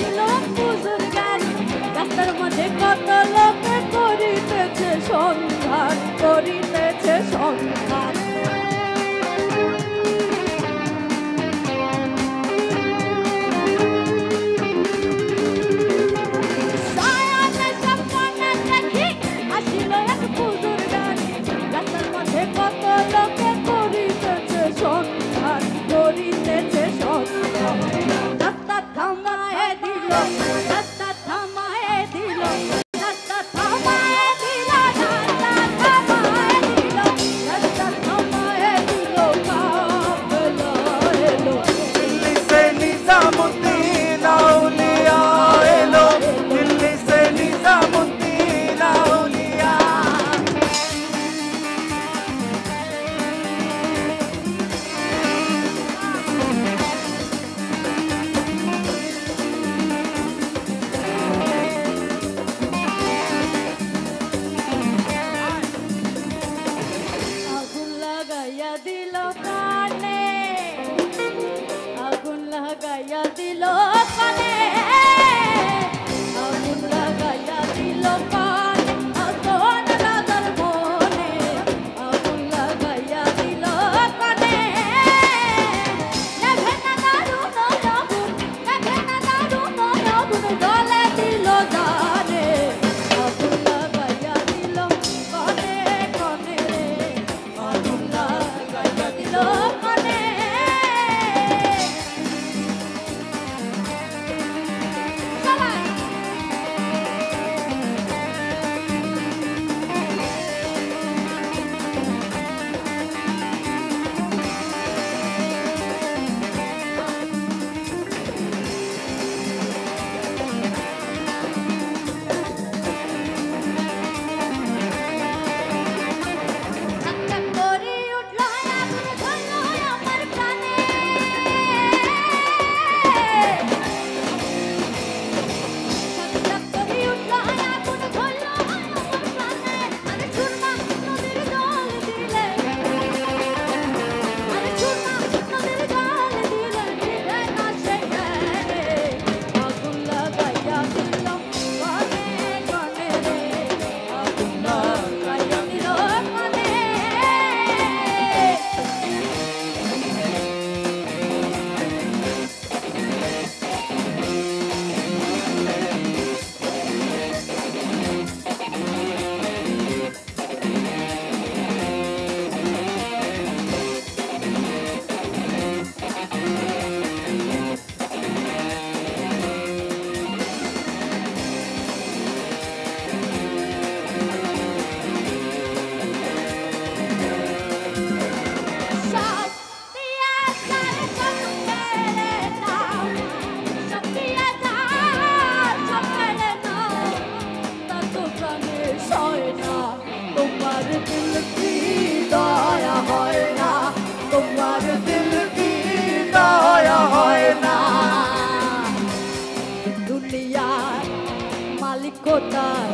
ছিল পুজোর গান রাস্তার মধ্যে কত লোকে করিতেছে সন্ধান করিতেছে সন্ধান কত লোকে করিতেছে সন্ধান করিতেছে সন্ধান রাস্তা থামায়ে দিল রাস্তা থামায়ে দিল রাস্তা থামায়ে দিল রাস্তা থামায়ে দিল রাস্তা থামায়ে দিল কাফেলা এলো दिल्ली से निजामुद्दीन औलिया एलो दिल्ली से निजामुद्दीन औलिया আগুন লাগাইয়া দিল কানে আগুন লাগাইয়া দিল কানে আগুন লাগাইয়া দিল কানে আগুন রাজার মনে আগুন লাগাইয়া দিল কানে নেভে না দারুণ আগুন নেভে না দারুণ আগুন জ্বলে দিল জানে আগুন লাগাইয়া দিল কানে কানে আগুন লাগাইয়া দিল কানে সবাই একটা করি উঠল আগুন ধরল আমার প্রাণে একটা করি উঠল আগুন ধরল আমার প্রাণে আরে সুরমা নদীর জল দিলে আরে সুরমা নদীর জল দিলে দিলে না সে জ্ঞানে আগুন লাগাইয়া দিল কানে কানে রে আগুন লাগাইয়া দিল কানে সব দিয়া তার সব ফেলে দাও সব দিয়া তার সব ফেলে দাও তার তো প্রাণে সয় না তোমার দিল কি দয়া হয় না তোমার দিল কি দয়া হয় না দুনিয়ার মালিক কোথায়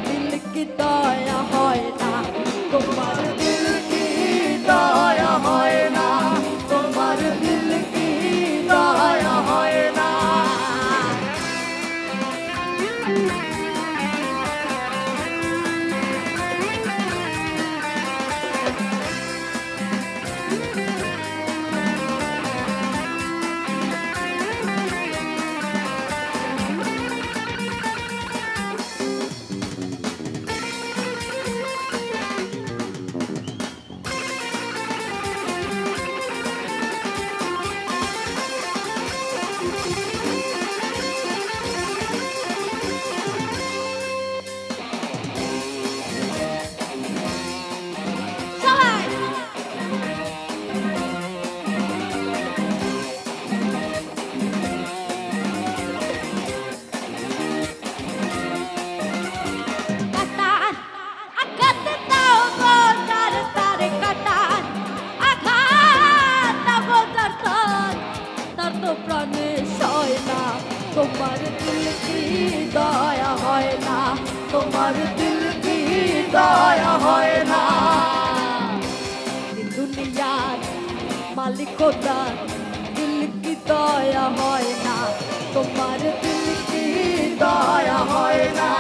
দিল কি দয়া হয় না তোমার দিল কি দয়া হয় না তোমার দিল কি দয়া হয় না তোমার দিল কি দয়া হয় না, তোমার দিল কি দয়া হয় না। দুনিয়ার মালিক খোদা দিল কি দয়া হয় না, তোমার দিল দয়া হয় না